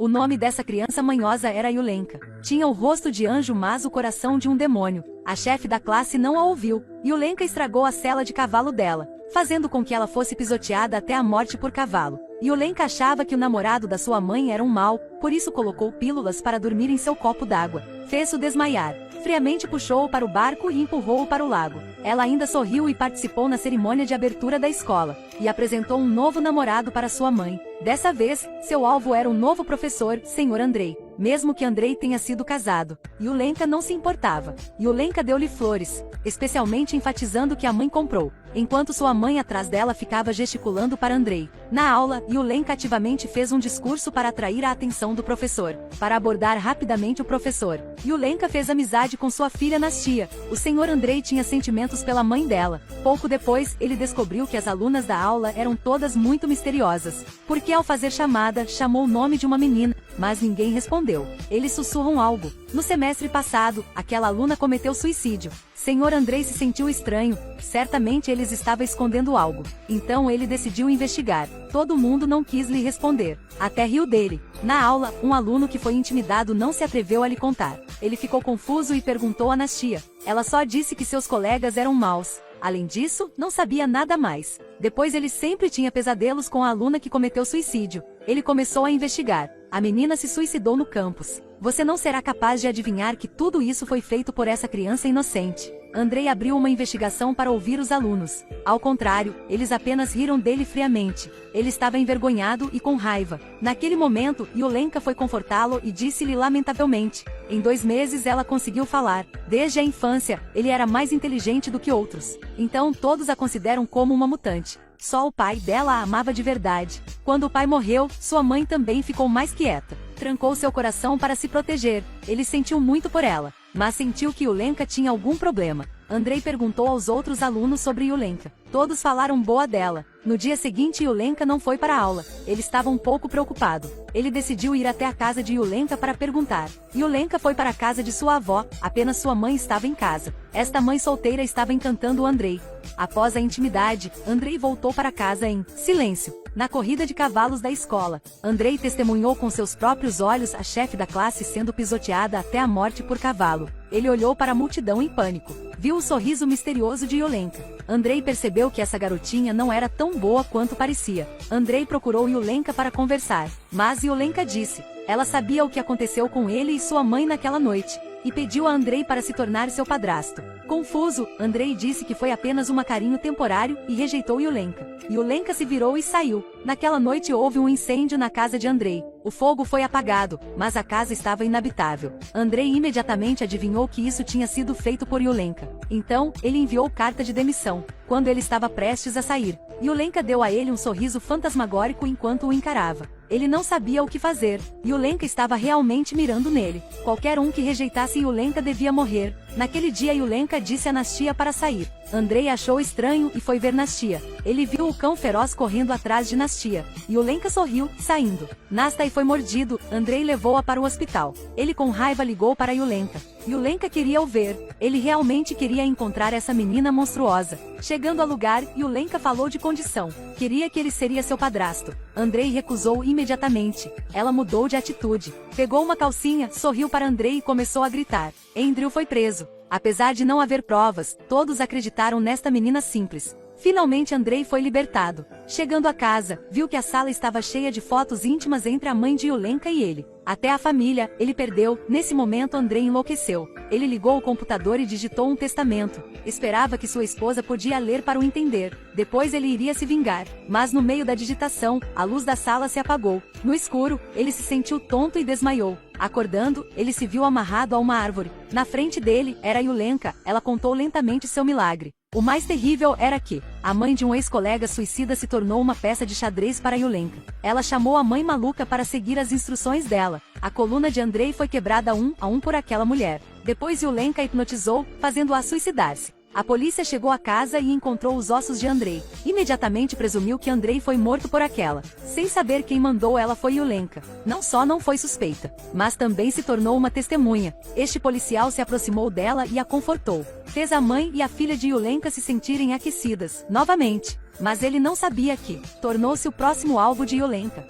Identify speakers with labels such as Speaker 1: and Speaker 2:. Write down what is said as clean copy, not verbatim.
Speaker 1: O nome dessa criança manhosa era Yulenka. Tinha o rosto de anjo mas o coração de um demônio. A chefe da classe não a ouviu. Yulenka estragou a sela de cavalo dela, fazendo com que ela fosse pisoteada até a morte por cavalo. Yulenka achava que o namorado da sua mãe era um mau, por isso colocou pílulas para dormir em seu copo d'água. Fez-o desmaiar. Friamente puxou-o para o barco e empurrou-o para o lago. Ela ainda sorriu e participou na cerimônia de abertura da escola, e apresentou um novo namorado para sua mãe. Dessa vez, seu alvo era um novo professor, Sr. Andrei. Mesmo que Andrei tenha sido casado, Yulenka não se importava. Yulenka deu-lhe flores, especialmente enfatizando que a mãe comprou, enquanto sua mãe atrás dela ficava gesticulando para Andrei. Na aula, Yulenka ativamente fez um discurso para atrair a atenção do professor, para abordar rapidamente o professor. Yulenka fez amizade com sua filha Nastia. O Sr. Andrei tinha sentimentos pela mãe dela. Pouco depois, ele descobriu que as alunas da aula eram todas muito misteriosas, porque ao fazer chamada, chamou o nome de uma menina, mas ninguém respondeu. Eles sussurram algo. No semestre passado, aquela aluna cometeu suicídio. Sr. Andrei se sentiu estranho. Certamente eles estavam escondendo algo. Então ele decidiu investigar. Todo mundo não quis lhe responder. Até riu dele. Na aula, um aluno que foi intimidado não se atreveu a lhe contar. Ele ficou confuso e perguntou a Nastia. Ela só disse que seus colegas eram maus. Além disso, não sabia nada mais. Depois ele sempre tinha pesadelos com a aluna que cometeu suicídio. Ele começou a investigar. A menina se suicidou no campus. Você não será capaz de adivinhar que tudo isso foi feito por essa criança inocente. Andrei abriu uma investigação para ouvir os alunos. Ao contrário, eles apenas riram dele friamente. Ele estava envergonhado e com raiva. Naquele momento, Yulenka foi confortá-lo e disse-lhe lamentavelmente. Em 2 meses ela conseguiu falar. Desde a infância, ele era mais inteligente do que outros. Então todos a consideram como uma mutante. Só o pai dela a amava de verdade. Quando o pai morreu, sua mãe também ficou mais quieta. Trancou seu coração para se proteger. Ele sentiu muito por ela, mas sentiu que Yulenka tinha algum problema. Andrei perguntou aos outros alunos sobre Yulenka. Todos falaram boa dela. No dia seguinte Yulenka não foi para a aula. Ele estava um pouco preocupado. Ele decidiu ir até a casa de Yulenka para perguntar. Yulenka foi para a casa de sua avó, apenas sua mãe estava em casa. Esta mãe solteira estava encantando o Andrei. Após a intimidade, Andrei voltou para casa em silêncio. Na corrida de cavalos da escola, Andrei testemunhou com seus próprios olhos a chefe da classe sendo pisoteada até a morte por cavalo. Ele olhou para a multidão em pânico. Viu o sorriso misterioso de Yulenka. Andrei percebeu que essa garotinha não era tão boa quanto parecia. Andrei procurou Yulenka para conversar, mas Yulenka disse. Ela sabia o que aconteceu com ele e sua mãe naquela noite, e pediu a Andrei para se tornar seu padrasto. Confuso, Andrei disse que foi apenas um carinho temporário e rejeitou Yulenka. Yulenka se virou e saiu. Naquela noite houve um incêndio na casa de Andrei. O fogo foi apagado, mas a casa estava inabitável. Andrei imediatamente adivinhou que isso tinha sido feito por Yulenka. Então, ele enviou carta de demissão. Quando ele estava prestes a sair, Yulenka deu a ele um sorriso fantasmagórico enquanto o encarava. Ele não sabia o que fazer. Yulenka estava realmente mirando nele. Qualquer um que rejeitasse Yulenka devia morrer. Naquele dia Yulenka disse a Nastia para sair. Andrei achou estranho e foi ver Nastia. Ele viu o cão feroz correndo atrás de Nastia. Yulenka sorriu, saindo. Nastai foi mordido. Andrei levou-a para o hospital. Ele com raiva ligou para Yulenka. Yulenka queria o ver. Ele realmente queria encontrar essa menina monstruosa. Chegando ao lugar, Yulenka falou de condição. Queria que ele seria seu padrasto. Andrei recusou imediatamente. Ela mudou de atitude. Pegou uma calcinha, sorriu para Andrei e começou a gritar. Andrew foi preso. Apesar de não haver provas, todos acreditaram nesta menina simples. Finalmente Andrei foi libertado. Chegando a casa, viu que a sala estava cheia de fotos íntimas entre a mãe de Yulenka e ele. Até a família, ele perdeu. Nesse momento Andrei enlouqueceu. Ele ligou o computador e digitou um testamento. Esperava que sua esposa podia ler para o entender. Depois ele iria se vingar. Mas no meio da digitação, a luz da sala se apagou. No escuro, ele se sentiu tonto e desmaiou. Acordando, ele se viu amarrado a uma árvore. Na frente dele, era Yulenka. Ela contou lentamente seu milagre. O mais terrível era que a mãe de um ex-colega suicida se tornou uma peça de xadrez para Yulenka. Ela chamou a mãe maluca para seguir as instruções dela. A coluna de Andrei foi quebrada um a um por aquela mulher. Depois Yulenka hipnotizou, fazendo-a suicidar-se. A polícia chegou à casa e encontrou os ossos de Andrei. Imediatamente presumiu que Andrei foi morto por aquela. Sem saber quem mandou ela foi Yulenka. Não só não foi suspeita, mas também se tornou uma testemunha. Este policial se aproximou dela e a confortou. Fez a mãe e a filha de Yulenka se sentirem aquecidas, novamente. Mas ele não sabia que tornou-se o próximo alvo de Yulenka.